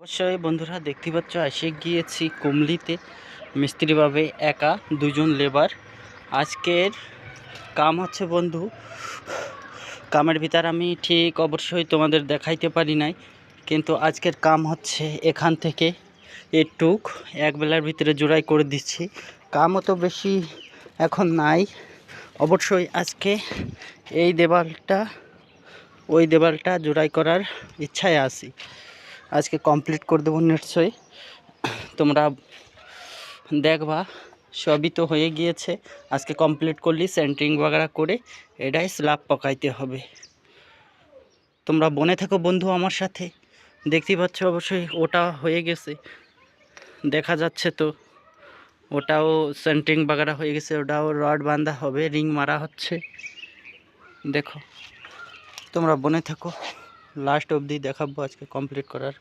অবশ্যই বন্ধুরা দেখতে পাচ্ছ এসে গিয়েছি কুমলিতে মিস্ত্রিভাবে একা দুজন লেবার। আজকের কাম হচ্ছে বন্ধু, কামের ভিতর আমি ঠিক অবশ্যই তোমাদের দেখাইতে পারি নাই, কিন্তু আজকের কাম হচ্ছে এখান থেকে এটুক এক বেলার ভিতরে জোড়াই করে দিচ্ছি। কামও তো বেশি এখন নাই, অবশ্যই আজকে এই দেওয়ালটা ওই দেওয়ালটা জোড়াই করার ইচ্ছায় আছি। আজকে কমপ্লিট করে দেবো নিশ্চয়ই, তোমরা দেখবা। সবই তো হয়ে গিয়েছে, আজকে কমপ্লিট করলি সেন্টারিং বাগারা করে এটাই স্ল্যাব পকাইতে হবে। তোমরা বনে থাকো বন্ধু আমার সাথে। দেখতে পাচ্ছ অবশ্যই ওটা হয়ে গেছে, দেখা যাচ্ছে তো ওটাও সেন্টারিং বাগারা হয়ে গেছে, ওটাও রড বাঁধা হবে, রিং মারা হচ্ছে। দেখো তোমরা বনে থাকো, লাস্ট অবধি দেখাবো আজকে কমপ্লিট করার।